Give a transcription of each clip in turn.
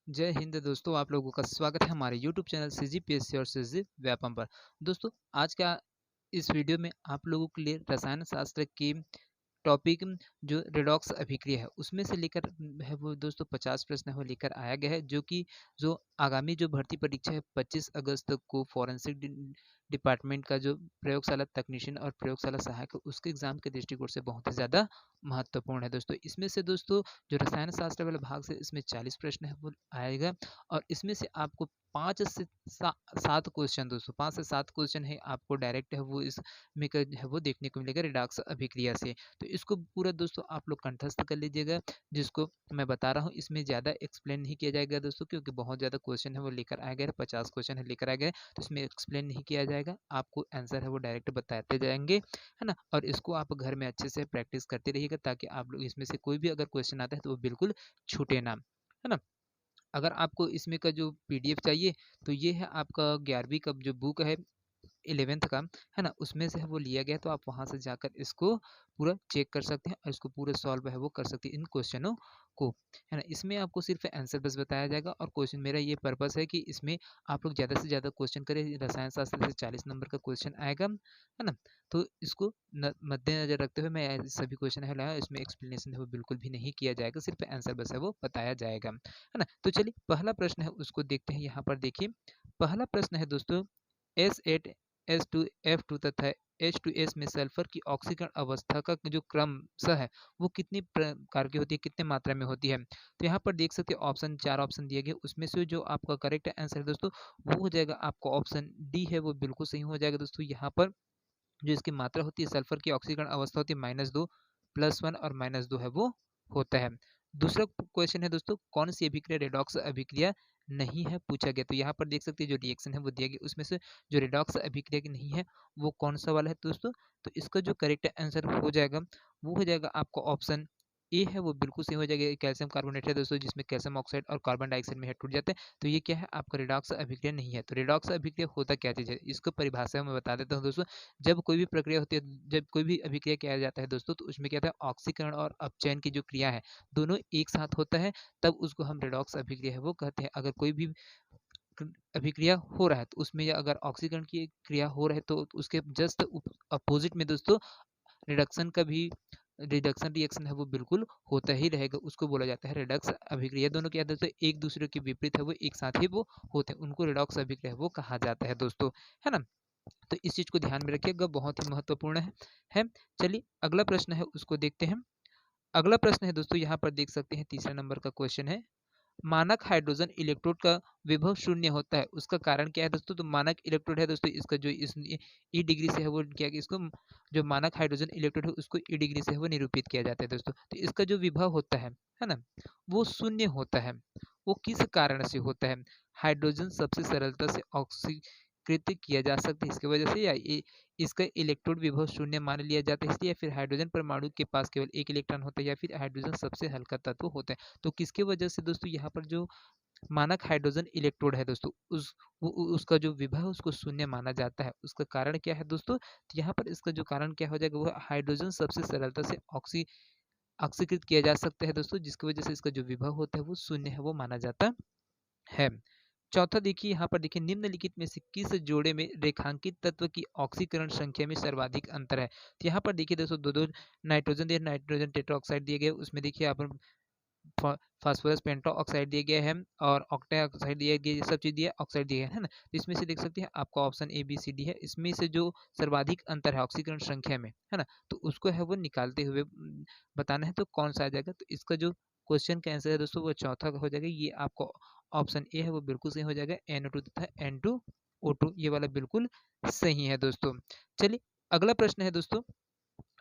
जय हिंद दोस्तों, आप लोगों का स्वागत है हमारे यूट्यूब चैनल सीजीपीएससी और सीजी व्यापम पर। दोस्तों, आज का इस वीडियो में आप लोगों के लिए रसायन शास्त्र की टॉपिक जो रेडॉक्स अभिक्रिया है उसमें से लेकर है वो दोस्तों 50 प्रश्न है वो लेकर आया गया है, जो आगामी जो भर्ती परीक्षा है 25 अगस्त को फॉरेंसिक डिपार्टमेंट का जो प्रयोगशाला तकनीशियन और प्रयोगशाला सहायक है उसके एग्जाम के दृष्टिकोण से बहुत ही ज़्यादा महत्वपूर्ण है दोस्तों। इसमें से दोस्तों जो रसायन शास्त्र वाले भाग से इसमें 40 प्रश्न है वो आएगा और इसमें से आपको 5 से 7 क्वेश्चन दोस्तों 5 से 7 क्वेश्चन है आपको डायरेक्ट है वो इसमें है वो देखने को मिलेगा रिडॉक्स अभिक्रिया से। तो इसको पूरा दोस्तों आप लोग कंठस्थ कर लीजिएगा, जिसको मैं बता रहा हूँ इसमें ज़्यादा एक्सप्लेन नहीं किया जाएगा दोस्तों, क्योंकि बहुत ज़्यादा क्वेश्चन है वो लेकर आया गया है, 50 क्वेश्चन है लेकर आया गया है, तो इसमें एक्सप्लेन नहीं किया जाएगा, आपको आंसर है वो डायरेक्ट बताते जाएंगे, है ना। और इसको आप घर में अच्छे से प्रैक्टिस करते रहिएगा ताकि आप लोग इसमें से कोई भी अगर क्वेश्चन आता है तो वो बिल्कुल छूटे ना, है ना। अगर आपको इसमें का जो पीडीएफ चाहिए तो ये है आपका 11वीं का जो बुक है 11th का, है ना, उसमें से है वो लिया गया, तो आप वहाँ से जाकर इसको पूरा चेक कर सकते हैं और इसको पूरा सॉल्व है वो कर सकते हैं इन क्वेश्चनों को, है ना। इसमें आपको सिर्फ आंसर बस बताया जाएगा और क्वेश्चन मेरा ये पर्पस है कि इसमें आप लोग ज़्यादा से ज़्यादा क्वेश्चन करें। रसायन शास्त्र से 40 नंबर का क्वेश्चन आएगा, है ना। तो इसको मद्देनजर रखते हुए मैं सभी क्वेश्चन है लाया, इसमें एक्सप्लेनेशन है वो बिल्कुल भी नहीं किया जाएगा, सिर्फ आंसर बस है वो बताया जाएगा, है ना। तो चलिए पहला प्रश्न है उसको देखते हैं। यहाँ पर देखिए पहला प्रश्न है दोस्तों, S8 S2F2 तथा H2S में सल्फर की ऑक्सीकरण अवस्था का जो क्रमशः है वो कितनी प्रकार की होती है, कितने मात्रा में होती है। तो यहाँ पर देख सकते हैं ऑप्शन 4 ऑप्शन दिए गए, उसमें से जो आपका करेक्ट आंसर है दोस्तों वो हो जाएगा आपका ऑप्शन डी है वो बिल्कुल सही हो जाएगा दोस्तों। यहाँ पर जो इसकी मात्रा होती है सल्फर की ऑक्सीकरण अवस्था होती है -2 +1 और -2 है वो होता है। दूसरा क्वेश्चन है दोस्तों, कौन सी अभिक्रिया रेडॉक्स अभिक्रिया नहीं है पूछा गया। तो यहाँ पर देख सकते हैं जो रिएक्शन है वो दिया गया, उसमें से जो रेडॉक्स अभिक्रिया की नहीं है वो कौन सा वाला है दोस्तों। तो इसका जो करेक्ट आंसर हो जाएगा वो हो जाएगा आपका ऑप्शन ए है वो बिल्कुल सही हो जाएगा। कैल्शियम कार्बोनेट है दोस्तों, जिसमें कैल्शियम ऑक्साइड और कार्बन डाइऑक्साइड में टूट जाते हैं, तो ये क्या है आपका रिडॉक्स अभिक्रिया नहीं है। तो रिडॉक्स अभिक्रिया होता क्या चीज़ है, इसको परिभाषा में बता देता हूँ दोस्तों। जब कोई भी प्रक्रिया होती है, जब कोई भी अभिक्रिया किया जाता है दोस्तों, तो उसमें क्या होता है ऑक्सीकरण और अपचयन की जो क्रिया है दोनों एक साथ होता है, तब उसको हम रेडॉक्स अभिक्रिया है वो कहते हैं। अगर कोई भी अभिक्रिया हो रहा है तो उसमें या अगर ऑक्सीकरण की क्रिया हो रहा है तो उसके जस्ट अपोजिट में दोस्तों रिडक्शन का भी रिडक्शन रिएक्शन है वो बिल्कुल होता ही रहेगा, उसको बोला जाता है रिडक्स अभिक्रिया। दोनों क्या दोस्तों एक दूसरे के विपरीत है वो एक साथ ही वो होते हैं, उनको रिडॉक्स अभिक्रिया वो कहा जाता है दोस्तों, है ना। तो इस चीज को ध्यान में रखिएगा, बहुत ही महत्वपूर्ण है। चलिए अगला प्रश्न है उसको देखते हैं। अगला प्रश्न है दोस्तों, यहाँ पर देख सकते हैं तीसरा नंबर का क्वेश्चन है, मानक हाइड्रोजन इलेक्ट्रोड का विभव शून्य होता है, उसका कारण क्या है दोस्तों। तो मानक इलेक्ट्रोड है दोस्तों, इसका जो इस ई डिग्री से है वो क्या कि इसको जो मानक हाइड्रोजन इलेक्ट्रोड है उसको ई डिग्री से है वो निरूपित किया जाता है दोस्तों। तो इसका जो विभव होता है ना, वो शून्य होता है। वो किस कारण से होता है, हाइड्रोजन सबसे सरलता से ऑक्सीकृत किया जा सकता है इसकी वजह से, या इसका इलेक्ट्रोड विभव शून्य मान लिया जाता है इसलिए, या फिर हाइड्रोजन परमाणु के पास केवल एक इलेक्ट्रॉन होता है, या फिर हाइड्रोजन सबसे हल्का तत्व होता है। तो किसके वजह से दोस्तों यहाँ पर जो मानक हाइड्रोजन इलेक्ट्रोड है दोस्तों उसका जो विभव है उसको शून्य माना जाता है, उसका कारण क्या है दोस्तों। तो यहाँ पर इसका जो कारण क्या हो जाएगा वो हाइड्रोजन सबसे सरलता से ऑक्सीकृत किया जा सकता है दोस्तों, जिसकी वजह से इसका जो विभव होता है वो शून्य है वो माना जाता है। चौथा देखिए, यहाँ पर देखिए निम्नलिखित में से किस जोड़े में रेखांकित तत्व की ऑक्सीकरण संख्या में सर्वाधिक अंतर है। तो यहाँ पर देखिए दोस्तों दो दो नाइट्रोजन दिए, नाइट्रोजन टेट्राऑक्साइड दिए गए, उसमें देखिए आप फास्फोरस पेंटा ऑक्साइड दिए गए हैं और ऑक्टा ऑक्साइड दिए गए, ये सब चीज दिए ऑक्साइड दिए गए है ना। तो इसमें से देख सकते हैं आपका option A B C D है, इसमें से जो सर्वाधिक अंतर है ऑक्सीकरण संख्या में, है ना, तो उसको है वो निकालते हुए बताना है तो कौन सा आ जाएगा। तो इसका जो क्वेश्चन का आंसर है दोस्तों वो चौथा का हो जाएगा, ये आपको ऑप्शन ए है वो बिल्कुल सही हो जाएगा, NO2 तथा N2O2 ये वाला बिल्कुल सही है दोस्तों। चलिए अगला प्रश्न है दोस्तों,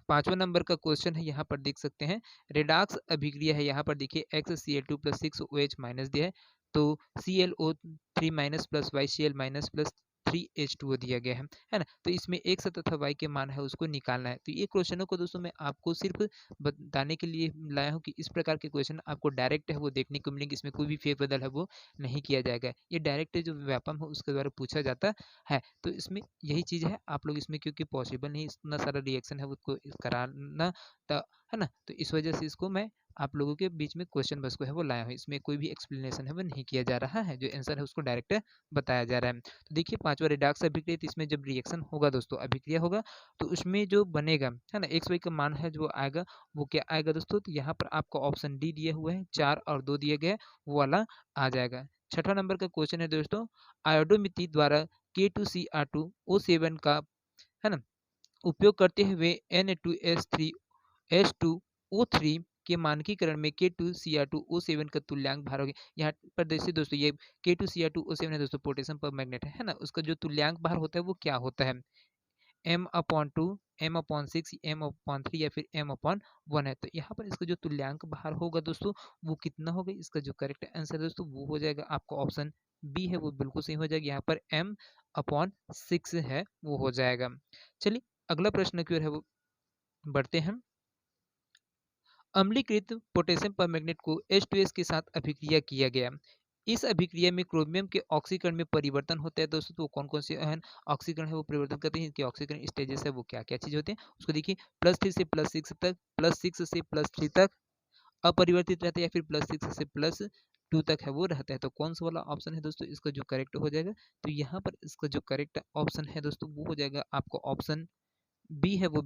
5वां नंबर का क्वेश्चन है, यहाँ पर देख सकते हैं रेडॉक्स अभिक्रिया है। यहाँ पर देखिए XCl2 + 6OH माइनस दिया है, तो ClO3 minus plus YCl minus plus 3H2O दिया गया है ना। तो इसमें X तथा Y के मान है उसको निकालना है। तो ये क्वेश्चनों को दोस्तों मैं आपको सिर्फ बताने के लिए लाया हूँ कि इस प्रकार के क्वेश्चन आपको डायरेक्ट है वो देखने को मिलेंगे, इसमें कोई भी फेरबदल है वो नहीं किया जाएगा, ये डायरेक्ट जो व्यापम है उसके द्वारा पूछा जाता है। तो इसमें यही चीज़ है, आप लोग इसमें क्योंकि पॉसिबल नहीं इतना सारा रिएक्शन है उसको कराना, तो है ना, तो इस वजह से इसको मैं आप लोगों के बीच में क्वेश्चन बस को है वो लाया हूँ, इसमें कोई भी एक्सप्लेनेशन है वो नहीं किया जा रहा है, जो आंसर है उसको डायरेक्ट बताया जा रहा है। तो देखिए पांचवा रिडक्स अभिक्रिया, तो इसमें जब रिएक्शन होगा दोस्तों, अभिक्रिया होगा, तो उसमें जो बनेगा है ना एक्स वाई का मान है जो आएगा वो क्या आएगा दोस्तों, तो यहाँ पर आपको ऑप्शन डी दिए हुए हैं, 4 और 2 दिए गए, वो वाला आ जाएगा। छठा नंबर का क्वेश्चन है दोस्तों, आयोडोमिथी द्वारा K2Cr2O7 का है ना उपयोग करते हुए Na2S3H2O3 के मानकीकरण में K2Cr2O7 का तुल्यांक भार होगा। यहाँ पर देखिए दोस्तों, ये K2Cr2O7 है दोस्तों, पोटेशियम पर मैग्नेट है ना, उसका जो तुल्यांक भार होता है वो क्या होता है, m/2, m/6, m/3 या फिर m/1 है। तो यहाँ पर इसका जो तुल्यांक भार होगा दोस्तों वो कितना होगा, इसका जो करेक्ट आंसर दोस्तों वो हो जाएगा आपका ऑप्शन बी है वो बिल्कुल सही हो जाएगा, यहाँ पर m/6 है वो हो जाएगा। चलिए अगला प्रश्न की ओर है वो बढ़ते हैं। अम्लीकृत पोटेशियम परमैंगनेट को H2S के साथ अभिक्रिया किया गया, इस अभिक्रिया में क्रोमियम के ऑक्सीकरण में परिवर्तन होता है दोस्तों, तो कौन कौन से अहन ऑक्सीकरण है वो परिवर्तन करते हैं, इनके ऑक्सीकरण स्टेजेस है वो क्या क्या चीज होते हैं उसको देखिए। +3 से +6 तक, +6 से +3 तक अपरिवर्तित रहता है, या फिर +6 से +2 तक है वो रहता है। तो कौन सा वाला ऑप्शन है दोस्तों इसका जो करेक्ट हो जाएगा, तो यहाँ पर इसका जो करेक्ट ऑप्शन है दोस्तों वो हो जाएगा आपको ऑप्शन बी है वो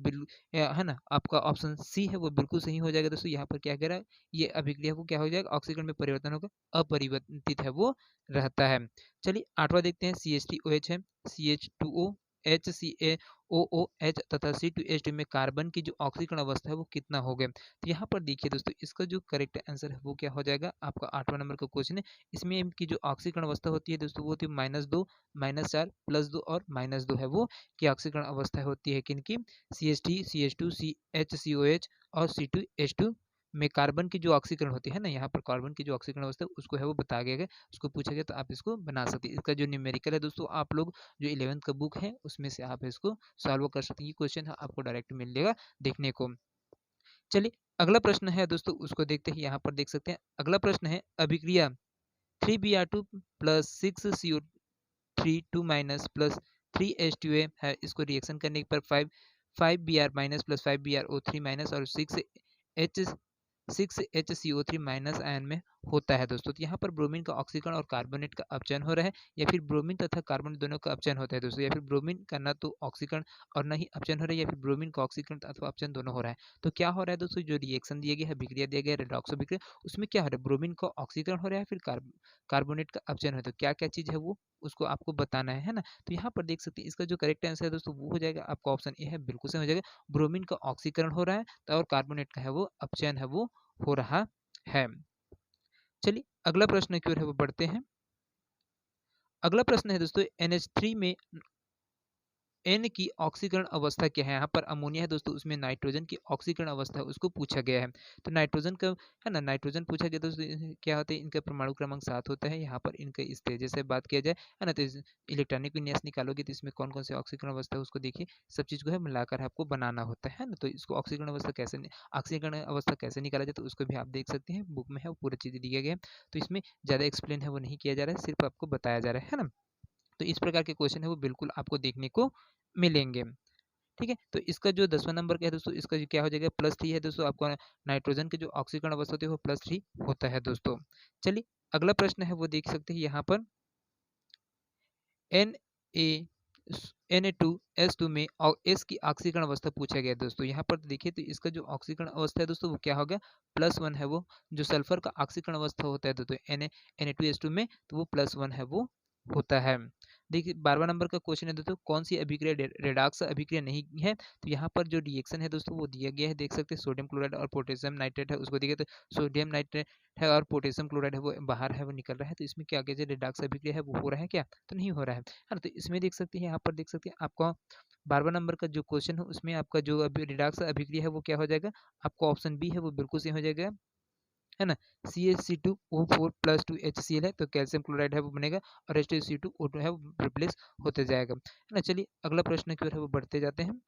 है ना, आपका ऑप्शन सी है वो बिल्कुल सही हो जाएगा दोस्तों। यहाँ पर क्या कह रहा है, ये अभिक्रिया को क्या हो जाएगा, ऑक्सीकरण में परिवर्तन होगा, अपरिवर्तित है वो रहता है। चलिए आठवां देखते हैं, CH3OH है, CH2O, HCaOOH तथा C2H2 में कार्बन की जो ऑक्सीकरण अवस्था है वो कितना हो गया। तो यहाँ पर देखिए दोस्तों, इसका जो करेक्ट आंसर है वो क्या हो जाएगा, आपका 8वां नंबर का क्वेश्चन है, इसमें इनकी जो ऑक्सीकरण अवस्था होती है दोस्तों वो होती है -2, -4, +2 और -2 है वो की ऑक्सीकरण अवस्था होती है किनकी, CH3, CH2, CHCOH और C2H2 में कार्बन की जो ऑक्सीकरण होती है ना, यहाँ पर कार्बन की जो ऑक्सीकरण अवस्था है उसको है वो बताया गया है, उसको पूछा गया तो आप इसको बना सकते हैं। इसका जो न्यूमेरिकल है दोस्तों, आप लोग जो 11th का बुक है उसमें से आप इसको सॉल्व कर सकते हैं, ये क्वेश्चन आपको डायरेक्ट मिलेगा देखने को। चलिए अगला प्रश्न है दोस्तों, उसको देखते हैं, यहाँ पर देख सकते हैं अगला प्रश्न है, अभिक्रिया 3Br2 + 6CO3 2 प्लस 3H2A है, इसको रिएक्शन करने पर 5Br minus plus 5BrO3 minus और 6HCO3 माइनस आयन में होता है दोस्तों। तो यहाँ पर ब्रोमीन का ऑक्सीकरण और कार्बोनेट का अपचयन हो रहा है, या फिर ब्रोमीन तथा कार्बोनेट दोनों का अपचयन होता है दोस्तों, या फिर ब्रोमीन का ना तो ऑक्सीकरण और ना ही अपचयन हो रहा है, या फिर ब्रोमीन का ऑक्सीकरण अथवा अपचयन दोनों हो रहा है। तो क्या हो रहा है दोस्तों, जो रिएक्शन दिया गया है, अभिक्रिया दिया गया है रेडॉक्स अभिक्रिया, उसमें क्या हो रहा है, ब्रोमीन का ऑक्सीकरण हो रहा है, फिर कार्बोनेट का अपचयन हो रहा है। तो क्या क्या चीज है वो उसको आपको बताना है ना। तो यहाँ पर देख सकते हैं इसका जो करेक्ट आंसर है दोस्तों वो हो जाएगा आपका ऑप्शन ए है, बिल्कुल सही हो जाएगा, ब्रोमीन का ऑक्सीकरण हो रहा है तो और कार्बोनेट का है वो अपचयन है वो हो रहा है। चलिए अगला प्रश्न की ओर है वो बढ़ते हैं। अगला प्रश्न है दोस्तों, NH3 में N की ऑक्सीकरण अवस्था क्या है, यहाँ पर अमोनिया है दोस्तों, उसमें नाइट्रोजन की ऑक्सीकरण अवस्था है उसको पूछा गया है। तो नाइट्रोजन का है ना, नाइट्रोजन पूछा गया दोस्तों, क्या होता है, इनका परमाणु क्रमांक 7 होता है। यहाँ पर इनके इस तेजी से बात किया जाए है ना, तो इलेक्ट्रॉनिक विन्यास निकालोगे तो इसमें कौन कौन से ऑक्सीकरण अवस्था है उसको देखिए, सब चीज को है मिलाकर आपको बनाना होता है ना। तो इसको ऑक्सीकरण अवस्था कैसे निकाला जाए तो उसको भी आप देख सकते हैं, बुक में है वो पूरी चीजें दिया गया है। तो इसमें ज्यादा एक्सप्लेन है वो नहीं किया जा रहा है, सिर्फ आपको बताया जा रहा है ना। तो इस प्रकार के क्वेश्चन है वो बिल्कुल आपको देखने को मिलेंगे। ठीक है, तो इसका जो 10वां नंबर का है दोस्तों, इसका जो क्या हो जाएगा, +3 है दोस्तों, आपको नाइट्रोजन के जो ऑक्सीकरण अवस्था होती है वो +3 होता है दोस्तों। चलिए अगला प्रश्न है वो देख सकते हैं यहाँ पर, Na2S2 में S की ऑक्सीकरण अवस्था पूछा गया है दोस्तों। यहाँ पर देखिए तो इसका जो ऑक्सीकरण अवस्था है दोस्तों वो क्या हो गया, +1 है वो, जो सल्फर का ऑक्सीकरण अवस्था होता है दोस्तों Na2S2 में, तो वो +1 है वो होता है। देखिए 12वां नंबर का क्वेश्चन है दोस्तों, कौन सी अभिक्रिया रेडॉक्स अभिक्रिया नहीं है, तो यहाँ पर जो रिएक्शन है दोस्तों वो दिया गया है, देख सकते हैं सोडियम क्लोराइड और पोटेशियम नाइट्रेट है उसको दिया गया, तो सोडियम नाइट्रेट है और पोटेशियम क्लोराइड है वो बाहर है वो निकल रहा है, तो इसमें क्या क्या रेडॉक्स अभिक्रिया है वो हो रहा है क्या, तो नहीं हो रहा है ना। तो इसमें देख सकते हैं, यहाँ पर देख सकते हैं आपका 12वां नंबर का जो क्वेश्चन है उसमें आपका जो रेडॉक्स अभिक्रिया है वो क्या हो जाएगा, आपका ऑप्शन बी है वो बिल्कुल सही हो जाएगा, है ना। CH2O4 + 2 HCl है, तो कैल्शियम क्लोराइड है वो बनेगा और H2CO2 है वो रिप्लेस होते जाएगा, है ना। चलिए अगला प्रश्न की ओर है वो बढ़ते जाते हैं।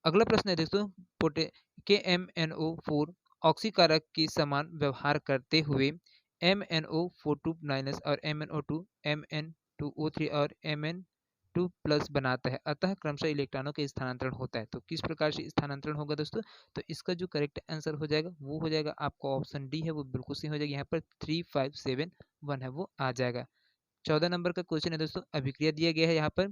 अगला प्रश्न है दोस्तों, पोटे KMnO4 ऑक्सीकारक के समान व्यवहार करते हुए MnO42- और MnO2, Mn2O3 और 2+ बनाता है, अतः क्रमशः इलेक्ट्रॉनों के स्थानांतरण होता है। तो किस प्रकार से स्थानांतरण होगा दोस्तों? तो इसका जो करेक्ट आंसर हो जाएगा वो हो जाएगा आपका ऑप्शन डी है, वो बिल्कुल सही हो जाएगा। यहाँ पर 3 5 7 1 है वो आ जाएगा। 14 नंबर का क्वेश्चन है दोस्तों, अभिक्रिया दिया गया है यहाँ पर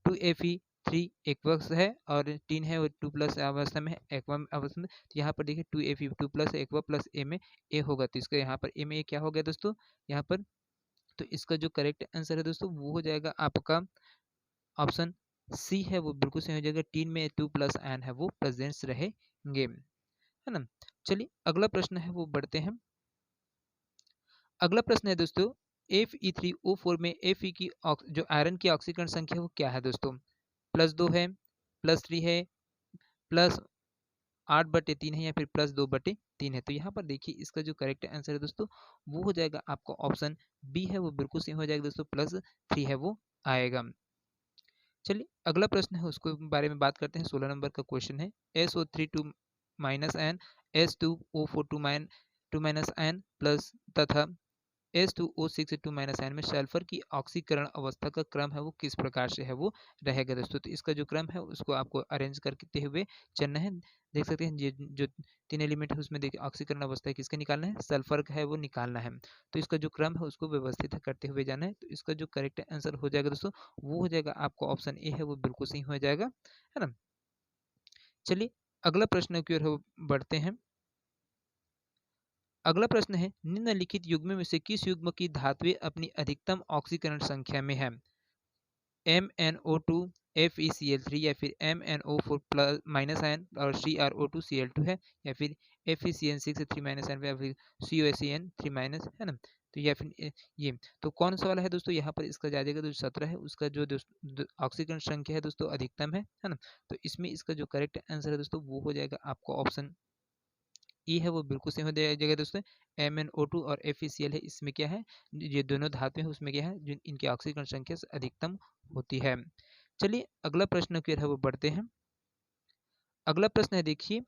2Fe3 एक्वस है और 3 है वो 2+ अवस्था में है, एक्वा अवस्था में। तो यहाँ पर देखिए 2Fe2+ एक्वा प्लस ए में ए होगा, तो इसका यहाँ पर ए में ए क्या हो गया दोस्तों यहाँ पर? तो इसका जो करेक्ट आंसर है दोस्तों वो हो जाएगा आपका ऑप्शन सी है, वो बिल्कुल सही हो जाएगा। 3 में 2+ आयन है वो प्रेजेंट्स रहेंगे, है ना। चलिए अगला प्रश्न है वो बढ़ते हैं। अगला प्रश्न है दोस्तों, Fe3O4 में Fe की जो आयरन की ऑक्सीकरण संख्या है वो क्या है दोस्तों? +2 है, +3 है, +8/3 है या फिर +2/3 है। तो यहाँ पर देखिए इसका जो करेक्ट आंसर है दोस्तों वो हो जाएगा आपका ऑप्शन बी है, वो बिल्कुल सही हो जाएगा दोस्तों, +3 है वो आएगा। चलिए अगला प्रश्न है उसको बारे में बात करते हैं। 16 नंबर का क्वेश्चन है, SO3 2- S2O4 2- प्लस तथा H2O6 2- में सल्फर की ऑक्सीकरण अवस्था का क्रम है वो किस प्रकार से है वो रहेगा दोस्तों? तो इसका जो क्रम है उसको आपको अरेंज करते हुए चलना है। देख सकते हैं ये जो 3 एलिमेंट है उसमें देखिए ऑक्सीकरण अवस्था किसका निकालना है? सल्फर का है वो निकालना है। तो इसका जो क्रम है उसको व्यवस्थित करते हुए जाना है। तो इसका जो करेक्ट आंसर हो जाएगा दोस्तों वो हो जाएगा आपका ऑप्शन ए है, वो बिल्कुल सही हो जाएगा, है ना। चलिए अगला प्रश्न की ओर बढ़ते हैं। अगला प्रश्न है, निम्नलिखित युग्म में से किस युग्म की धातुएं अपनी अधिकतम ऑक्सीकरण संख्या में है? MnO2 FeCl3 या फिर MnO4- आयन और CrO2Cl2 है, या फिर FeCN6 3- आयन या फिर COCN3- है ना। तो या फिर ये तो कौन सा वाला है दोस्तों? यहाँ पर इसका जाएगा जो 17 है उसका जो ऑक्सीकरण संख्या है दोस्तों अधिकतम है ना। तो इसमें इसका जो करेक्ट आंसर है दोस्तों वो हो जाएगा आपका ऑप्शन ई है, वो बिल्कुल सही हो जाएगा दोस्तों। MnO2 और FeCl है, इसमें क्या है ये दोनों धातुएं हैं उसमें क्या है जो इनकी ऑक्सीकरण संख्या से अधिकतम होती है। चलिए अगला प्रश्न की ओर है वो बढ़ते हैं। अगला प्रश्न है देखिए,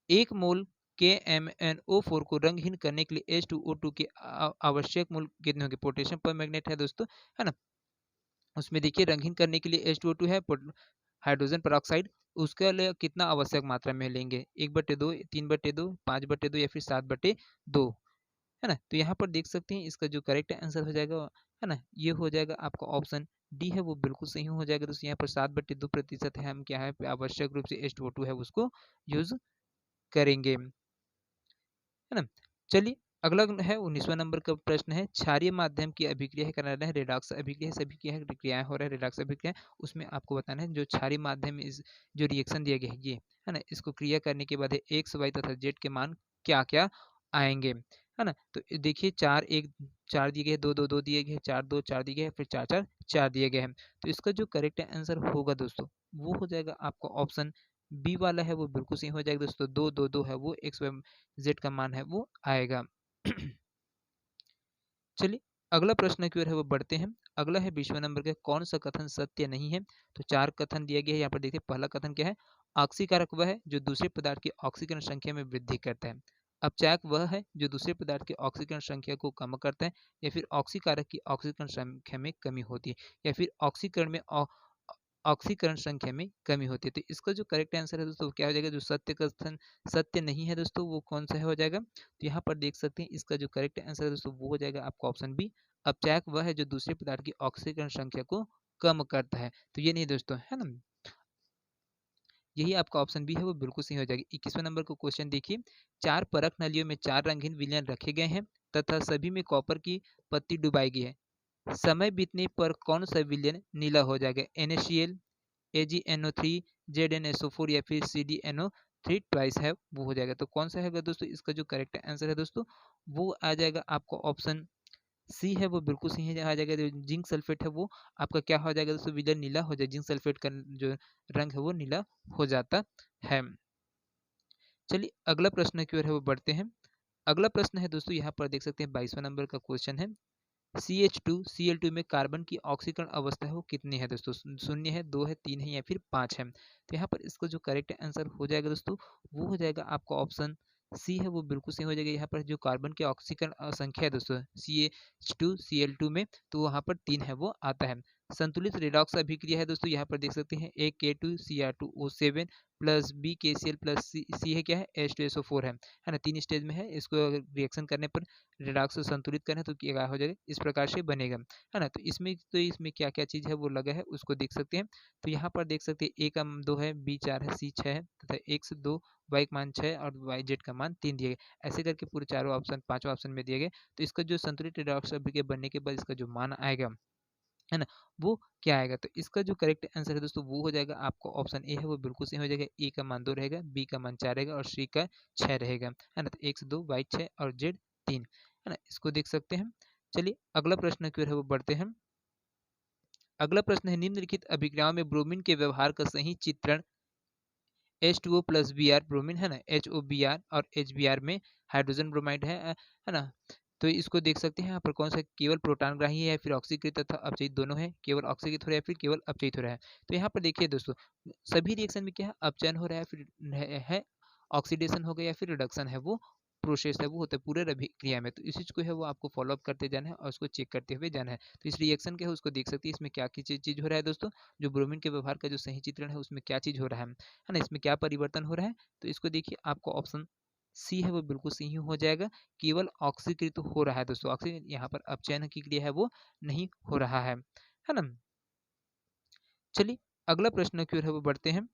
1 मोल के MnO4 को रंगहीन करने के लिए H2O2 के आवश्यक मूल कितने होंगे? पोटेशियम पर मैग्नेट है दोस्तों, है ना। उसमें देखिए रंगहीन करने के लिए H2O2 है, हाइड्रोजन पेरोक्साइड, उसके लिए कितना आवश्यक मात्रा में लेंगे? 1/2, 3/2, 5/2 या फिर 7/2, है ना। तो यहाँ पर देख सकते हैं इसका जो करेक्ट आंसर हो जाएगा, है ना, ये हो जाएगा आपका ऑप्शन डी है, वो बिल्कुल सही हो जाएगा दोस्तों। यहाँ पर 7/2% है, हम क्या है आवश्यक रूप से H2O2 है उसको यूज करेंगे, है ना। चलिए अगला है 19वां नंबर का प्रश्न है, क्षारीय माध्यम की अभिक्रिया है कराना है, रिडॉक्स अभिक्रिया सभी की है, क्रियाएं हो रहा है रिडॉक्स अभिक्रिया, उसमें आपको बताना है जो क्षारीय माध्यम में इस जो रिएक्शन दिया गया है ये, है ना, इसको क्रिया करने के बाद एक्स वाई तथा जेड के मान क्या क्या आएंगे, है ना। तो देखिए 4 1 4 दिए गए, 2 2 2 दिए गए, 4 2 4 दिए गए, फिर 4 4 4 दिए गए हैं। तो इसका जो करेक्ट आंसर होगा दोस्तों वो हो जाएगा आपका ऑप्शन बी वाला है, वो बिल्कुल सही हो जाएगा दोस्तों। 2 2 2 है वो एक्स वाई जेड का मान है वो आएगा। चलिए अगला प्रश्न की ओर है वो बढ़ते हैं। अगला है 20वां नंबर का, कौन सा कथन सत्य नहीं है? तो 4 कथन दिया गया है, यहाँ पर देखिए पहला कथन क्या है, ऑक्सीकारक वह है जो दूसरे पदार्थ की ऑक्सीकरण संख्या में वृद्धि करता है। अपचायक वह है जो दूसरे पदार्थ की ऑक्सीकरण संख्या को कम करता है, या फिर ऑक्सीकारक की ऑक्सीकरण संख्या में कमी होती है, या फिर ऑक्सीकरण में ऑक्सीकरण संख्या में कमी होती है। तो इसका जो करेक्ट आंसर है दोस्तों क्या हो जाएगा? जो सत्य कथन सत्य नहीं है दोस्तों वो कौन सा है हो जाएगा? तो यहाँ पर देख सकते हैं इसका जो करेक्ट आंसर है दोस्तों वो हो जाएगा आपका ऑप्शन बी, अपचायक वह है जो दूसरे पदार्थ की ऑक्सीकरण संख्या को कम करता है। तो ये नहीं दोस्तों, है ना, यही आपका ऑप्शन बी है, वो बिल्कुल सही हो जाएगी। 21वां नंबर का क्वेश्चन देखिए, 4 परख नलियों में 4 रंगीन विलयन रखे गए हैं तथा सभी में कॉपर की पत्ती डुबाई गई है। समय बीतने पर कौन सा विलयन नीला हो जाएगा? NaCl, AgNO3, ZnSO4 या फिर CdNO3 ट्वाइस है वो हो जाएगा। तो कौन सा है दोस्तों? इसका जो करेक्ट आंसर है दोस्तों वो आ जाएगा आपका ऑप्शन सी है, वो बिल्कुल सही है, आ जाएगा। जो जिंक सल्फेट है वो आपका क्या हो जाएगा दोस्तों? विलयन नीला हो जाएगा, जिंक सल्फेट का जो रंग है वो नीला हो जाता है। चलिए अगला प्रश्न की ओर है वो बढ़ते हैं। अगला प्रश्न है दोस्तों यहाँ पर देख सकते हैं 22वां नंबर का क्वेश्चन है, CH2Cl2 में कार्बन की ऑक्सीकरण अवस्था है वो कितनी है दोस्तों? 0 है, 2 है, 3 है या फिर 5 है। तो यहाँ पर इसका जो करेक्ट आंसर हो जाएगा दोस्तों वो हो जाएगा आपका ऑप्शन सी है, वो बिल्कुल सही हो जाएगा। यहाँ पर जो कार्बन की ऑक्सीकरण संख्या है दोस्तों CH2Cl2 में, तो वहाँ पर 3 है वो आता है। संतुलित रेडॉक्स अभिक्रिया है दोस्तों, यहाँ पर देख सकते हैं AK2Cr2O7 प्लस BKCl प्लस सी है क्या है H2SO4 है ना, 3 स्टेज में है। इसको अगर रिएक्शन करने पर रेडॉक्स संतुलित करें तो क्या हो जाएगा, इस प्रकार से बनेगा, है ना। तो इसमें क्या क्या चीज़ है वो लगा है, उसको देख सकते हैं। तो यहाँ पर देख सकते हैं A का 2 है, B 4 है, C 6 है तथा X 2, Y का मान 6 और YZ का मान 3 दिए गए। ऐसे करके पूरे चारों ऑप्शन, पांचों ऑप्शन में दिए गए। तो इसका जो संतुलित रेडॉक्स अभिक्रिया बनने के बाद इसका जो मान आएगा, है ना, वो क्या आएगा। तो इसका जो करेक्ट आंसर है दोस्तों वो हो जाएगा आपका ऑप्शन ए है वो बिल्कुल सही हो जाएगा। ए का मान 2 रहेगा, बी का मान 4 रहेगा और सी का 6 रहेगा, है ना। तो X 2, Y 6 और Z 3, है ना। इसको देख सकते हैं। चलिए अगला प्रश्न की ओर है वो बढ़ते हैं। अगला प्रश्न है, निम्नलिखित अभिक्रियाओं में ब्रोमीन के व्यवहार का सही चित्रण H2O प्लस Br ब्रोमीन, है ना, HOBr और HBr में हाइड्रोजन ब्रोमाइड है ना। तो इसको देख सकते हैं यहाँ पर कौन सा केवल प्रोटॉनग्राही है या फिर ऑक्सीकृत तथा अपचयित दोनों है, केवल ऑक्सीकृत हो रहा है या फिर केवल अपचयित हो रहा है। तो यहाँ पर देखिए दोस्तों, सभी रिएक्शन में क्या है, अपचयन हो रहा है, फिर है ऑक्सीडेशन हो गया या फिर रिडक्शन है, वो प्रोसेस है वो होता है पूरे अभिक्रिया में। तो इस चीज को है वो आपको फॉलो अप करते जाना है और उसको चेक करते हुए जाना है। तो इस रिएक्शन के है उसको देख सकते हैं इसमें क्या की चीज हो रहा है दोस्तों, जो ब्रोमीन के व्यवहार का जो सही चित्रण है उसमें क्या चीज हो रहा है ना, इसमें क्या परिवर्तन हो रहा है। तो इसको देखिए आपको ऑप्शन सी है वो बिल्कुल सही हो जाएगा, केवल ऑक्सीकृत हो रहा है दोस्तों, ऑक्सीजन यहाँ पर अपचयन की क्रिया है वो नहीं हो रहा है ना। चलिए अगला प्रश्न की ओर है वो बढ़ते हैं।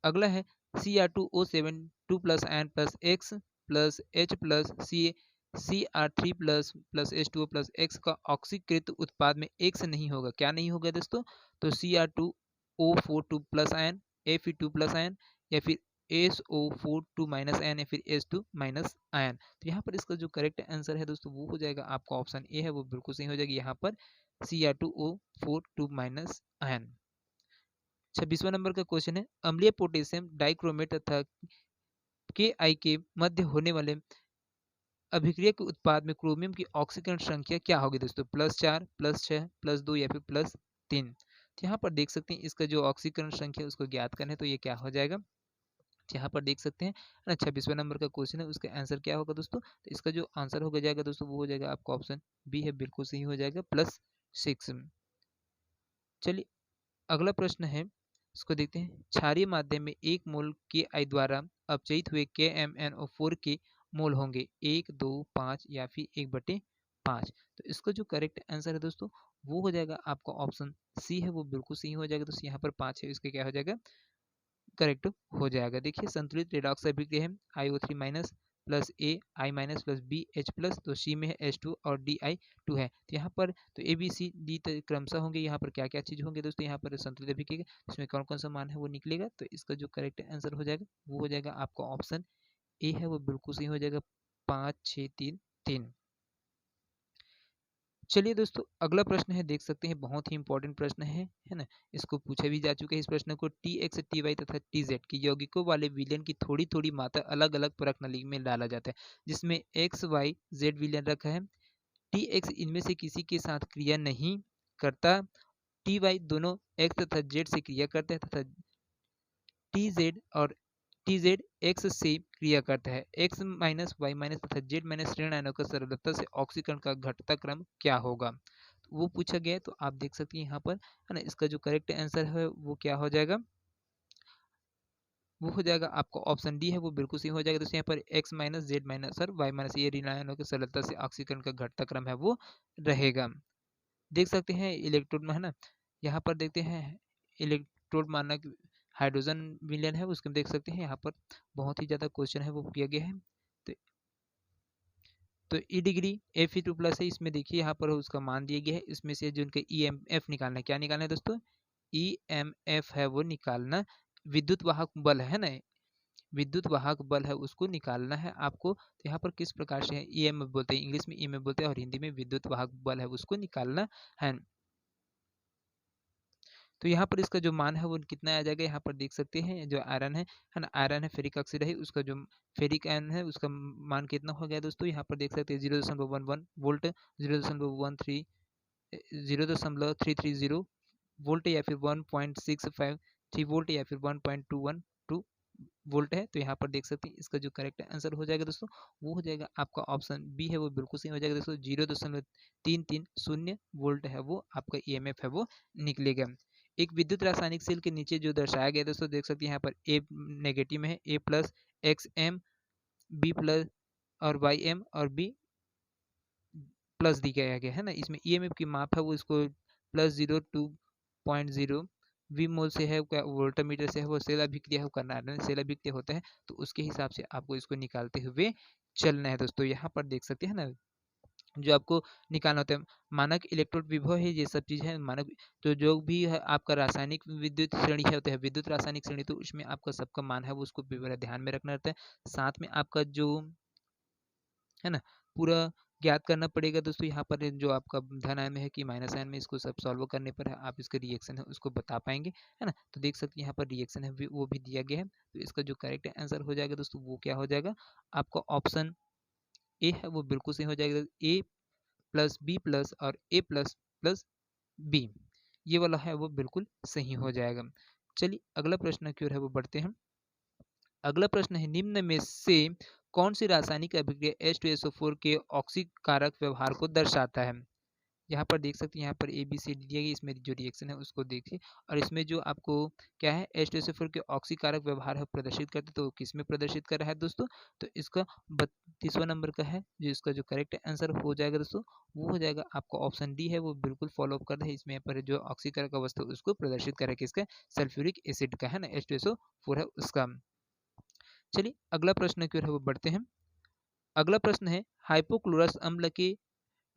अगला है Cr2O7 2 plus ion plus X plus H plus Cr3 plus H2O plus X का ऑक्सीकृत उत्पाद में एक से नहीं होगा, क्या नहीं होगा दोस्तों। तो Cr2O4 2 plus ion, Fe2 plus ion या फिर SO4 2 माइनस आयन या फिर H2 माइनस आयन। तो यहाँ पर इसका जो करेक्ट आंसर है दोस्तों वो हो जाएगा आपका ऑप्शन ए है वो बिल्कुल सही हो जाएगी, यहाँ पर Cr2O4 2 माइनस आयन। 26वां नंबर का क्वेश्चन है, अम्लीय पोटेशियम डाइक्रोमेट तथा KI के मध्य होने वाले अभिक्रिया के उत्पाद में क्रोमियम की ऑक्सीकरण संख्या क्या होगी दोस्तों, +4 +6 +2 या फिर +3। तो यहाँ पर देख सकते हैं इसका जो ऑक्सीकरण संख्या उसको ज्ञात करना है, तो ये क्या हो जाएगा, यहाँ पर देख सकते हैं ना। 26वां नंबर का क्वेश्चन है, उसका आंसर क्या होगा दोस्तों। तो इसका जो आंसर हो जाएगा दोस्तों वो हो जाएगा आपका ऑप्शन बी है बिल्कुल सही हो जाएगा, +6। चलिए अगला प्रश्न है, इसको देखते हैं। क्षारीय माध्यम में 1 मोल KI द्वारा अपचयित हुए KMnO4 के मोल होंगे 1, 2, 5 या फिर 1/5। तो इसका जो करेक्ट आंसर है दोस्तों वो हो जाएगा आपका ऑप्शन सी है वो बिल्कुल सही हो जाएगा दोस्तों, यहाँ पर 5 है, इसका क्या हो जाएगा, करेक्ट हो जाएगा। देखिए संतुलित रेडॉक्स अभिक्रिया है IO3 minus plus A I minus plus B H plus, तो सी में है H2 और Di2 है। तो यहाँ पर तो ए बी सी डी क्रमशः होंगे, यहाँ पर क्या क्या चीज़ होंगे दोस्तों, यहाँ पर संतुलित अभिक्रिया इसमें कौन कौन सा मान है वो निकलेगा। तो इसका जो करेक्ट आंसर हो जाएगा वो हो जाएगा आपका ऑप्शन ए है वो बिल्कुल सही हो जाएगा, 5 6 3 3। चलिए दोस्तों अगला प्रश्न है, देख सकते हैं बहुत ही इंपॉर्टेंट प्रश्न है ना। इसको पूछा भी जा चुका है, इस प्रश्न को TX TY तथा TZ की यौगिकों वाले विलयन की थोड़ी थोड़ी मात्रा अलग अलग परख नली में डाला जाता है, जिसमें XYZ विलयन रखा है। TX इनमें से किसी के साथ क्रिया नहीं करता, TY दोनों X तथा Z से क्रिया करता है तथा TZ और TZ X से क्रिया करता है। X माइनस Y माइनस तथा Z माइनस ऋण आयनों का सरलता से ऑक्सीकरण का घटता क्रम क्या होगा, तो वो पूछा गया है। तो आप देख सकते हैं यहाँ पर, है ना, इसका जो करेक्ट आंसर है वो क्या हो जाएगा, वो हो जाएगा आपका ऑप्शन डी है वो बिल्कुल सही हो जाएगा। दोस्तों यहाँ पर X माइनस Z माइनस और Y माइनस ये ऋण आयनों की सरलता से ऑक्सीकरण का घटता क्रम है वो रहेगा। देख सकते हैं इलेक्ट्रोड में, है ना, यहाँ पर देखते हैं इलेक्ट्रोड मानक हाइड्रोजन विलयन है उसके देख सकते हैं यहाँ पर बहुत ही ज़्यादा क्वेश्चन है वो किया गया है। तो ई डिग्री Fe2 प्लस है, इसमें देखिए यहाँ पर उसका मान दिया गया है, इसमें से जो उनका EMF निकालना है, क्या निकालना है दोस्तों, EMF है वो निकालना, विद्युत वाहक बल है ना, विद्युत वाहक बल है उसको निकालना है आपको। तो यहाँ पर किस प्रकार से है, EMF बोलते हैं, इंग्लिश में EMF बोलते हैं और हिंदी में विद्युत वाहक बल है उसको निकालना है। तो यहाँ पर इसका जो मान है वो कितना आ जाएगा, यहाँ पर देख सकते हैं जो आयरन है ना, आयरन है फेरिक ऑक्साइड है, उसका जो फेरिक आयन है उसका मान कितना हो गया दोस्तों, यहाँ पर देख सकते हैं 0.11 वोल्ट, 0.13 0.330 वोल्ट या फिर 1.653 वोल्ट या फिर 1.212 वोल्ट है। तो यहाँ पर देख सकते हैं इसका जो करेक्ट आंसर हो जाएगा दोस्तों वो हो जाएगा आपका ऑप्शन बी है वो बिल्कुल सही हो जाएगा दोस्तों। 0.330 वोल्ट है वो आपका ईएमएफ है वो निकलेगा। एक विद्युत रासायनिक सेल के नीचे जो दर्शाया गया दोस्तों देख सकते हैं यहाँ पर ए नेगेटिव में है, A plus X M, B plus और वाई एम और बी प्लस दिखाया गया है ना। इसमें ईएमएफ की माप है वो इसको +0.0 वी मोल से है, वोल्टमीटर से है वो सेल अभिक्रिया है, करना है सेल अभिक्रिया होता है तो उसके हिसाब से आपको इसको निकालते हुए चलना है दोस्तों। यहाँ पर देख सकते हैं ना जो आपको निकालना होता है मानक इलेक्ट्रोड विभव है, ये सब चीज़ है मानक। तो जो भी है आपका रासायनिक विद्युत श्रेणी है होता है विद्युत रासायनिक श्रेणी, तो उसमें आपका सबका मान है वो उसको ध्यान में रखना रहता है। साथ में आपका जो है ना पूरा ज्ञात करना पड़ेगा दोस्तों। यहाँ पर जो आपका धन आयन में है कि माइनस आयन में, इसको सब सॉल्व करने पर है आप इसका रिएक्शन है उसको बता पाएंगे, है ना। तो देख सकते हैं यहाँ पर रिएक्शन है वो भी दिया गया है। तो इसका जो करेक्ट आंसर हो जाएगा दोस्तों वो क्या हो जाएगा आपका ऑप्शन ए है वो बिल्कुल सही हो जाएगा। ए प्लस बी प्लस और ए प्लस प्लस बी ये वाला है वो बिल्कुल सही हो जाएगा। चलिए अगला प्रश्न की ओर है वो बढ़ते हैं। अगला प्रश्न है निम्न में से कौन सी रासायनिक अभिक्रिया H2SO4 के ऑक्सीकारक व्यवहार को दर्शाता है। यहाँ पर देख सकते हैं यहाँ पर ए बी सी डी दिया गया, इसमें जो रिएक्शन है उसको देखिए और इसमें जो आपको क्या है H2SO4 के ऑक्सीकारक व्यवहार है प्रदर्शित करते तो किस में प्रदर्शित कर रहा है दोस्तों। तो इसका 32वां नंबर का है जो इसका जो करेक्ट आंसर हो जाएगा दोस्तों वो हो जाएगा आपका ऑप्शन डी है वो बिल्कुल फॉलो अप कर रहा है। इसमें पर जो ऑक्सीकारक अवस्था उसको प्रदर्शित कर रहा है किसका सल्फ्यूरिक एसिड का है ना H2SO4 है उसका। चलिए अगला प्रश्न की ओर है वो बढ़ते हैं। अगला प्रश्न है हाइपोक्लोरस अम्ल के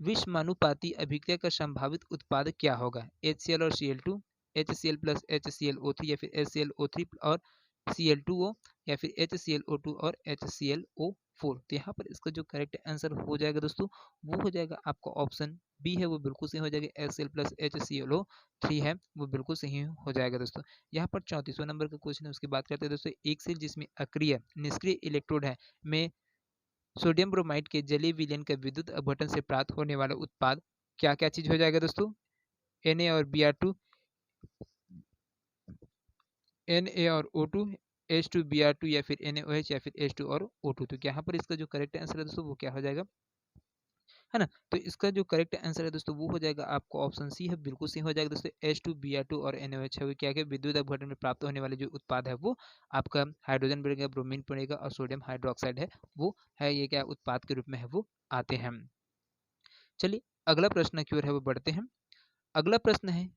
विषमानुपाती अभिक्रिया का संभावित उत्पाद क्या होगा। HCl और Cl2, HCl प्लस HClO3 या फिर HClO3 और Cl2O या फिर HClO2 और HClO4। तो यहाँ पर इसका जो करेक्ट आंसर हो जाएगा दोस्तों वो हो जाएगा आपका ऑप्शन बी है वो बिल्कुल सही हो जाएगा। HCl प्लस HClO3 है वो बिल्कुल सही हो जाएगा दोस्तों। यहाँ पर 34वां नंबर का क्वेश्चन है उसकी बात करते हैं दोस्तों। एक सेल जिसमें अक्रिय निष्क्रिय इलेक्ट्रोड है में सोडियम ब्रोमाइड के जलीय विलयन का विद्युत अपघटन से प्राप्त होने वाला उत्पाद क्या क्या चीज हो जाएगा दोस्तों। Na और Br2, Na और O2, H2Br2 या फिर NaOH या फिर H2 और O2। तो यहाँ पर इसका जो करेक्ट आंसर है दोस्तों वो क्या हो जाएगा है ना। तो इसका जो करेक्ट आंसर है दोस्तों वो हो जाएगा आपको ऑप्शन सी है बिल्कुल सही हो जाएगा दोस्तों। H2Br2 और NaOH है वो क्या विद्युत अपघटन में प्राप्त होने वाले जो उत्पाद है वो आपका हाइड्रोजन बढ़ेगा, ब्रोमीन पड़ेगा और सोडियम हाइड्रोक्साइड है वो है ये क्या उत्पाद के रूप में है वो आते हैं। चलिए अगला प्रश्न की ओर है वो बढ़ते हैं। अगला प्रश्न है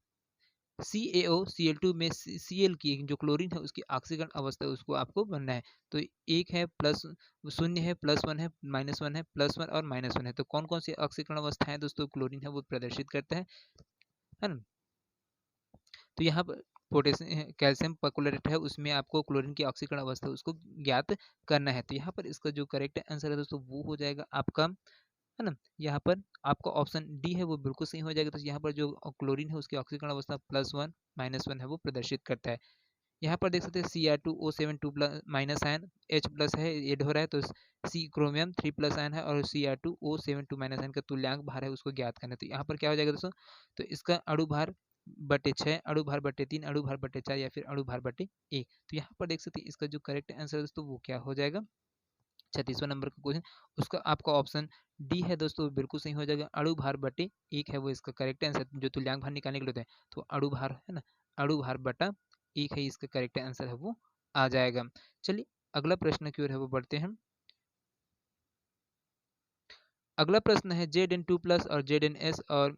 CaOCl2 में Cl की जो क्लोरीन है उसकी ऑक्सीकरण अवस्था उसको आपको बनना है। तो एक है प्लस शून्य है, +1 है, -1 है, +1 और -1 है। तो कौन कौन सी ऑक्सीकरण अवस्थाएं दोस्तों क्लोरीन है वो प्रदर्शित करता है ना। तो यहाँ पर पोटेशियम कैल्शियम परक्लोरेट है उसमें आपको क्लोरीन की ऑक्सीकरण अवस्था उसको ज्ञात करना है। तो यहाँ पर इसका जो करेक्ट आंसर है दोस्तों वो हो जाएगा आपका है ना। यहाँ पर आपका ऑप्शन डी है वो बिल्कुल सही हो जाएगा। तो यहाँ पर जो क्लोरीन है उसकी ऑक्सीकरण अवस्था +1 -1 है वो प्रदर्शित करता है। यहाँ पर देख सकते हैं Cr2O7 2+ minus ion H plus है एड हो रहा है तो सी क्रोमियम 3+ आयन है और Cr2O7 2 माइनस आयन का तुल्यांक भार है उसको ज्ञात करना है। तो यहाँ पर क्या हो जाएगा दोस्तों। तो इसका अणु भार बटे 6, अणु भार बटे 3, अणु भार बटे 4 या फिर अणु भार बटे 1। तो यहाँ पर देख सकते हैं इसका जो करेक्ट आंसर है दोस्तों वो क्या हो जाएगा 36वां नंबर का क्वेश्चन उसका आपका ऑप्शन डी है दोस्तों बिल्कुल सही हो जाएगा। अणु भार बटे 1 है वो इसका करेक्ट आंसर जो तुल्यांक भार निकालने के लिए होता है। तो अणु भार है ना अणु भार बटा 1 है इसका करेक्ट आंसर है वो आ जाएगा। चलिए अगला प्रश्न की ओर है वो बढ़ते हैं। अगला प्रश्न है Zn2+ और Zns और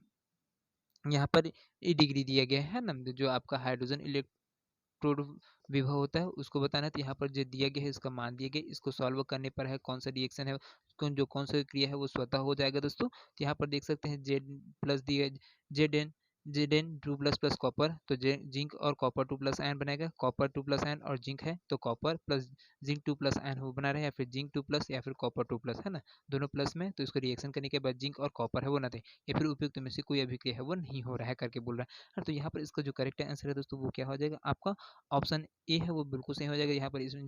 यहाँ पर ये डिग्री दिया गया है ना जो आपका हाइड्रोजन इलेक्ट्रोड विभव होता है उसको बताना है। तो यहाँ पर जो दिया गया है इसका मान दिया गया इसको सॉल्व करने पर है कौन सा रिएक्शन है कौन सा क्रिया है वो स्वतः हो जाएगा दोस्तों। तो यहाँ पर देख सकते हैं Z+ दिया Zn2+ कॉपर तो जिंक और कॉपर 2+ आयन बनेगा। कॉपर 2+ आयन और जिंक है तो कॉपर प्लस जिंक 2+ आयन वो बना रहे हैं या फिर जिंक 2+ या फिर कॉपर 2+ है ना दोनों प्लस में। तो इसको रिएक्शन करने के बाद जिंक और कॉपर है वो ना थे या फिर उपयुक्त में से कोई अभिक्रिया है वो नहीं हो रहा है करके बोल रहा है। तो यहाँ पर इसका जो करेक्ट आंसर है दोस्तों वो क्या हो जाएगा आपका ऑप्शन ए है वो बिल्कुल सही हो जाएगा। यहाँ पर इसमें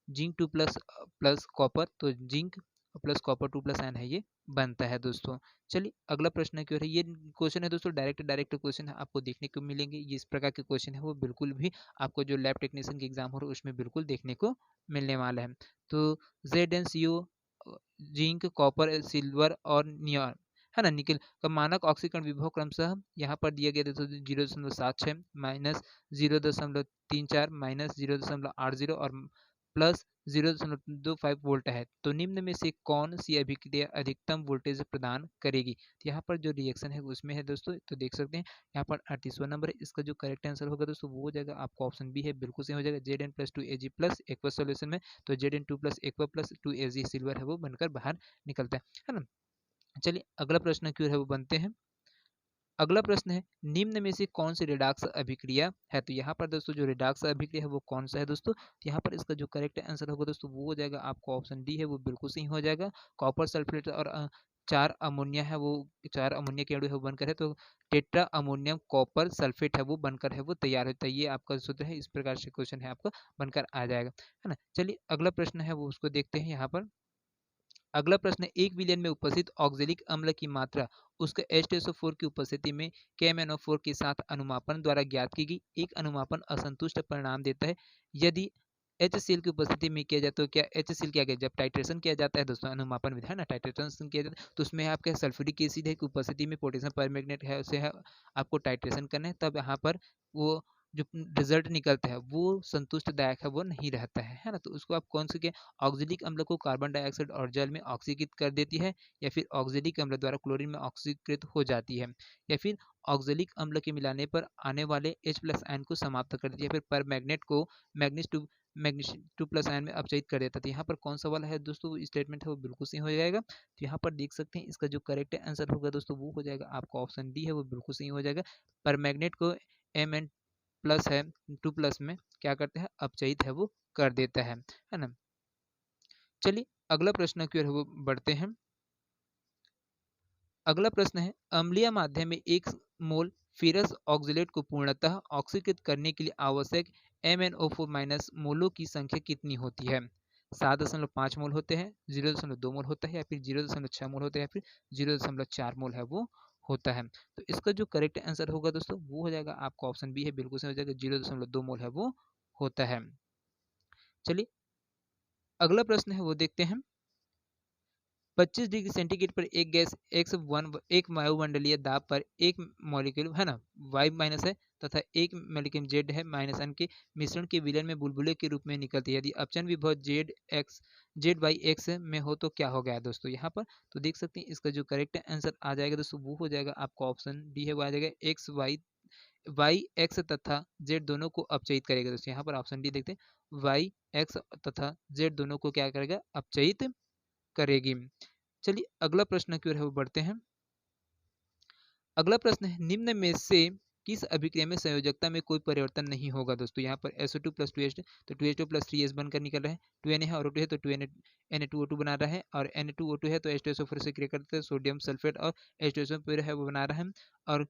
जिंक 2+ प्लस कॉपर तो जिंक और प्लस कॉपर 2+N है, ये बनता है दोस्तों। चलिए अगला प्रश्न की ओर है। ये क्वेश्चन है दोस्तों डायरेक्ट क्वेश्चन है, आपको देखने को मिलेंगे। ये इस प्रकार के क्वेश्चन है वो बिल्कुल भी आपको जो लैब टेक्नीशियन के एग्जाम हो रहा है उसमें बिल्कुल देखने को मिलने वाला है। तो ZnCO जिंक, कॉपर, सिल्वर और नियॉन है ना, निकल का मानक ऑक्सीकरण विभव क्रमशः यहाँ पर दिया गया दोस्तों 0.76 माइनस 0.34 माइनस 0.80 और प्लस 0.25 वोल्ट है। तो निम्न में से कौन सी अभिक्रिया अधिकतम वोल्टेज प्रदान करेगी? तो यहाँ पर जो रिएक्शन है उसमें है दोस्तों, तो देख सकते हैं यहाँ पर 38वां नंबर है। इसका जो करेक्ट आंसर होगा दोस्तों वो हो जाएगा आपका ऑप्शन बी है, बिल्कुल सही हो जाएगा। Zn+2Ag प्लस एक्वा सोल्यूशन में तो Zn2 plus aqua plus 2Ag silver है वो बनकर बाहर निकलता है ना। चलिए अगला प्रश्न क्यों है वो बनते हैं। अगला प्रश्न है निम्न में से कौन सी रिडॉक्स अभिक्रिया है? तो यहाँ पर दोस्तों जो रिडॉक्स अभिक्रिया है वो कौन सा है दोस्तों? तो यहाँ पर इसका जो करेक्ट आंसर होगा दोस्तों वो हो जाएगा आपका ऑप्शन डी है, वो बिल्कुल सही हो जाएगा। कॉपर सल्फेट और 4 अमोनिया है, वो 4 अमोनिया के अणु है वो बनकर है, तो टेट्रा अमोनियम कॉपर सल्फेट है वो बनकर है वो तैयार होता है। ये आपका सूत्र है, इस प्रकार से क्वेश्चन है आपका बनकर आ जाएगा, है ना। चलिए अगला प्रश्न है वो उसको देखते हैं यहाँ पर। अगला प्रश्न, 1 विलियन में उपस्थित ऑक्जेलिक अम्ल की मात्रा उसके H2SO4 की उपस्थिति में KMnO4 के साथ अनुमापन द्वारा ज्ञात की गई। एक अनुमापन असंतुष्ट परिणाम देता है। यदि HCl की उपस्थिति में किया जाए तो क्या HCl क्या गया, जब टाइट्रेशन किया जाता है दोस्तों, अनुमापन विधि है ना, टाइट्रेशन किया जाता है तो उसमें आपके सल्फ्यूरिक एसिड है की उपस्थिति में पोटेशियम परमैंगनेट है, उसे है आपको टाइट्रेशन करना है, तब यहाँ पर वो जो रिजल्ट निकलता है वो संतुष्टदायक है, वो नहीं रहता है ना। तो उसको आप कौन से के ऑक्जेलिक अम्ल को कार्बन डाइऑक्साइड और जल में ऑक्सीकृत कर देती है, या फिर ऑक्जेलिक अम्ल द्वारा क्लोरीन में ऑक्सीकृत हो जाती है, या फिर ऑक्जेलिक अम्ल के मिलाने पर आने वाले H+आयन को समाप्त कर देती है, फिर पर मैग्नेट को मैग्नीशियम 2+आयन में अपचयित कर देता है। तो यहाँ पर कौन सा वाला है दोस्तों स्टेटमेंट है वो बिल्कुल सही हो जाएगा। तो यहाँ पर देख सकते हैं इसका जो करेक्ट आंसर होगा दोस्तों वो हो जाएगा आपका ऑप्शन डी है, वो बिल्कुल सही हो जाएगा। पर मैग्नेट को Mn प्लस है 2+ में क्या करते हैं, अपचयित है वो कर देता है ना। चलिए अगला प्रश्न की ओर वो बढ़ते हैं। अगला प्रश्न है अम्लीय माध्यम में 1 मोल फेरस ऑक्जेलेट को पूर्णतः ऑक्सीकृत करने के लिए आवश्यक MnO4 माइनस मोलों की संख्या कितनी होती है? 7.5 मोल होते हैं, 0.2 मोल होता है, या फिर 0.6 मोल होता है, या फिर 0.4 मोल है वो होता है। तो इसका जो करेक्ट आंसर होगा दोस्तों वो हो जाएगा आपका ऑप्शन बी है, बिल्कुल सही हो जाएगा, 0.2 मोल है वो होता है। चलिए अगला प्रश्न है वो देखते हैं। 25 डिग्री सेंटीग्रेड पर एक गैस एक वायुमंडलीय दाब पर एक मॉलिक्यूल है ना वाई माइनस है तथा एक मॉलिक्यूल जेड है माइनस एन के मिश्रण के विलयन में बुलबुले के रूप में निकलती है। यदि अपचन विभव जेड बाई एक्स में हो तो क्या हो गया दोस्तों यहाँ पर? तो देख सकते हैं इसका जो करेक्ट आंसर आ जाएगा दोस्तों वो हो जाएगा आपका ऑप्शन डी है, वो आ जाएगा वाई एक्स तथा जेड दोनों को अपचयित करेगा दोस्तों। यहाँ पर ऑप्शन डी देखते हैं, वाई एक्स तथा जेड दोनों को क्या करेगा, अपचयित करेगी। चलिए अगला प्रश्न की ओर है वो बढ़ते हैं। अगला प्रश्न है निम्न में से किस अभिक्रिया में संयोजकता में कोई परिवर्तन नहीं होगा दोस्तों? यहाँ पर SO2 प्लस 2H तो 2H2 प्लस 3S बनकर निकल रहा है, 2Na है और O2 है तो 2Na2O2 बना रहा है, और Na2O2 है तो H2SO4 से क्रिया करते हैं, सोडियम सल्फेट और H2SO है वो बना रहा है, और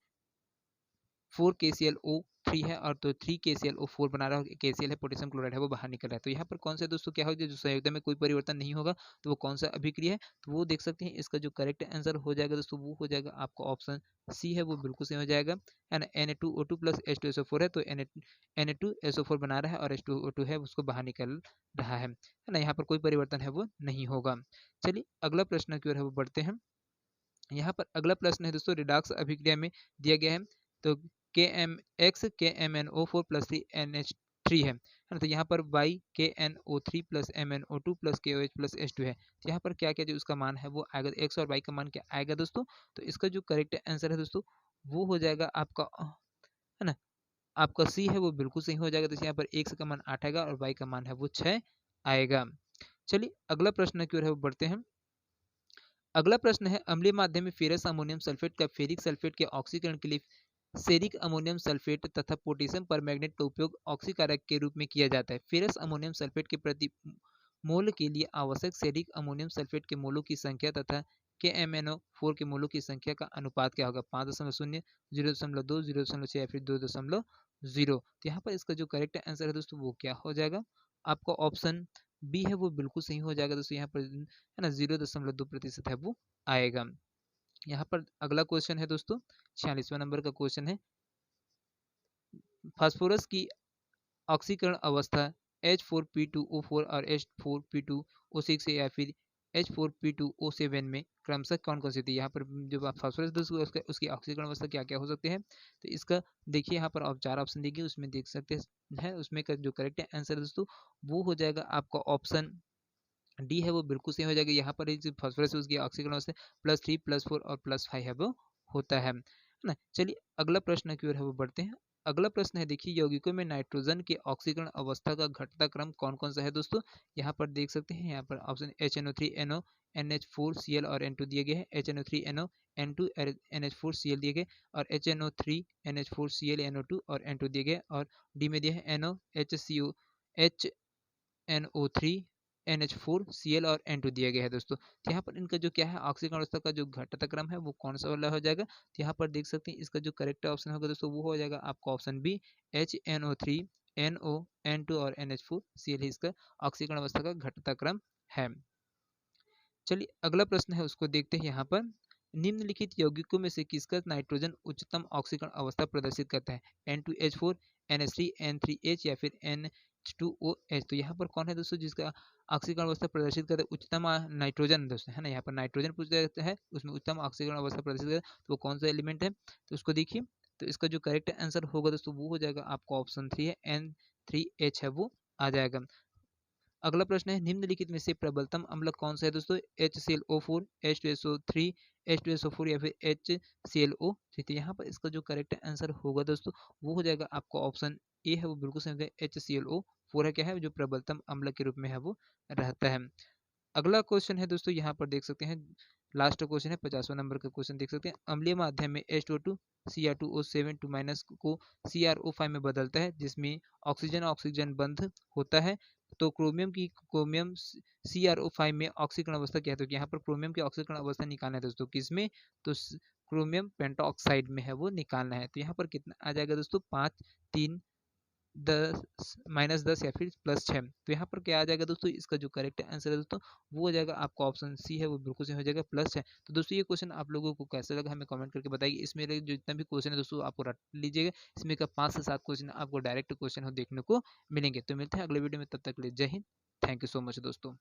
4KClO3 है और तो 3KClO4 बना रहा है, KCl है पोटेशियम क्लोराइड है वो बाहर निकल रहा है। तो यहाँ पर कौन सा दोस्तों क्या होगा जो संयोजकता में कोई परिवर्तन नहीं होगा, तो वो कौन सा अभिक्रिया है? तो वो देख सकते हैं इसका जो करेक्ट आंसर हो जाएगा दोस्तों वो हो जाएगा आपका ऑप्शन सी है, वो बिल्कुल सही हो जाएगा, है ना। Na2O2 प्लस H2SO4 है तो Na2SO4 बना रहा है और H2O2 है उसको बाहर निकल रहा है ना। यहाँ पर कोई परिवर्तन है वो नहीं होगा। चलिए अगला प्रश्न की ओर है वो बढ़ते हैं। यहाँ पर अगला प्रश्न है दोस्तों रिडॉक्स अभिक्रिया में दिया गया है, तो KMnO4 प्लस 3NH3 है ना। तो यहाँ पर YKNO3 plus MnO2 plus KOH plus H2 है। तो यहाँ पर क्या क्या जो उसका मान है वो आएगा, एक्स और वाई का मान क्या आएगा दोस्तों? तो इसका जो करेक्ट आंसर है दोस्तों वो हो जाएगा आपका, है ना, आपका सी है वो बिल्कुल सही हो जाएगा। तो यहाँ पर एक्स का मान 8 आएगा और वाई का मान है वो 6 आएगा। चलिए अगला प्रश्न की ओर है वो बढ़ते हैं। अगला प्रश्न है अम्लीय माध्यम में फेरस अमोनियम सल्फेट का फेरिक सल्फेट के ऑक्सीकरण के लिए सेरिक अमोनियम सल्फेट तथा पोटेशियम परमैंगनेट का उपयोग ऑक्सीकारक के रूप में किया जाता है। फेरस अमोनियम सल्फेट के प्रति मोल के लिए आवश्यक सेरिक अमोनियम सल्फेट के मोलों की संख्या तथा KMnO4 के मोलों की संख्या का अनुपात क्या होगा? 5.0, 0.2, 0.6 या फिर 2.0। तो यहाँ पर इसका जो करेक्ट आंसर है दोस्तों वो क्या हो जाएगा? आपका ऑप्शन बी है वो बिल्कुल सही हो जाएगा दोस्तों, यहाँ पर है ना 0.2% है वो आएगा। यहाँ पर अगला क्वेश्चन है दोस्तों 46वां नंबर का क्वेश्चन है, फास्फोरस की ऑक्सीकरण अवस्था H4P2O4 और H4P2O6 या फिर H4P2O7 में क्रमशः कौन कौन सी थी। यहाँ पर जो फास्फोरस दोस्तों उसकी ऑक्सीकरण अवस्था क्या क्या हो सकते हैं, तो इसका देखिए यहाँ पर आप 4 ऑप्शन देखिए, उसमें देख सकते हैं उसमें का जो करेक्ट आंसर दोस्तों वो हो जाएगा आपका ऑप्शन डी है वो बिल्कुल सही हो जाएगा। यहाँ पर जो फास्फोरस उसकी ऑक्सीकरण अवस्था +3 +4 और +5 है वो होता है ना। चलिए अगला प्रश्न की ओर है वो बढ़ते हैं। अगला प्रश्न है देखिए, यौगिकों में नाइट्रोजन के ऑक्सीकरण अवस्था का घटता क्रम कौन कौन सा है दोस्तों। यहाँ पर देख सकते हैं, यहाँ पर ऑप्शन HNO3NO NH4Cl और N2 दिए गए हैं, HNO3NO N2 NH4Cl दिए गए और HNO3 NH4Cl NO2 और N2 दिए गए, और डी में दिया है NO HNO3 NH4Cl और N2 दिया गया है दोस्तों। तो यहाँ पर इनका जो क्या है ऑक्सीकरण अवस्था का जो घटता क्रम है वो कौन सा वाला हो जाएगा, तो यहाँ पर देख सकते हैं इसका जो करेक्ट ऑप्शन होगा दोस्तों वो हो जाएगा आपका option B HNO3 NO N2 और NH4Cl ही इसका ऑक्सीकरण अवस्था का घटता क्रम है। चलिए अगला प्रश्न है उसको देखते हैं। यहाँ पर निम्नलिखित यौगिकों में से किसका नाइट्रोजन उच्चतम ऑक्सीकरण अवस्था प्रदर्शित करता है, N2H4 NH3 N3H या फिर N2OH। तो यहाँ पर कौन है दोस्तों जिसका ऑक्सीकरण अवस्था प्रदर्शित करता है उच्चतम नाइट्रोजन दोस्तों, है ना। यहाँ पर नाइट्रोजन पूछा जाता है, उसमें उच्चतम ऑक्सीकरण अवस्था प्रदर्शित करता है, तो वो कौन सा एलिमेंट है, तो उसको देखिए। तो इसका जो करेक्ट आंसर होगा दोस्तों वो हो जाएगा आपका ऑप्शन 3 है N3H है वो आ जाएगा। अगला प्रश्न है, निम्नलिखित में से प्रबलतम अम्ल कौन सा है दोस्तों, HClO4 H2SO3 H2SO4 या फिर HClO3। तो यहाँ पर इसका जो करेक्ट आंसर होगा दोस्तों वो हो जाएगा आपका ऑप्शन ए है वो बिल्कुल सही होगा, HClO4 है क्या है जो प्रबलतम अम्ल के रूप में है वो रहता है। अगला क्वेश्चन है दोस्तों, यहाँ पर देख सकते हैं लास्ट क्वेश्चन है 50वां नंबर का क्वेश्चन देख सकते हैं, अम्लीय माध्यम में H2O2 Cr2O7 2- को CrO5 में बदलता है जिसमें ऑक्सीजन ऑक्सीजन बंध होता है, तो क्रोमियम CrO5 में ऑक्सीकरण अवस्था क्या है, तो यहाँ पर क्रोमियम की ऑक्सीकरण अवस्था निकालना है दोस्तों किसमें, तो क्रोमियम पेंटाऑक्साइड में है वो निकालना है। तो यहाँ पर कितना आ जाएगा दोस्तों 5 3 10 -10 या फिर +6। तो यहाँ पर क्या आ जाएगा दोस्तों, इसका जो करेक्ट आंसर है दोस्तों वो हो जाएगा आपका ऑप्शन सी है वो बिल्कुल सही हो जाएगा +6। तो दोस्तों ये क्वेश्चन आप लोगों को कैसा लगा हमें कमेंट करके बताइए। इसमें जो जितना भी क्वेश्चन है दोस्तों आपको रट लीजिएगा, इसमें का 5 से 7 क्वेश्चन आपको डायरेक्ट क्वेश्चन देखने को मिलेंगे। तो मिलते हैं अगले वीडियो में, तब तक के लिए जय Hind, thank you so much दोस्तों।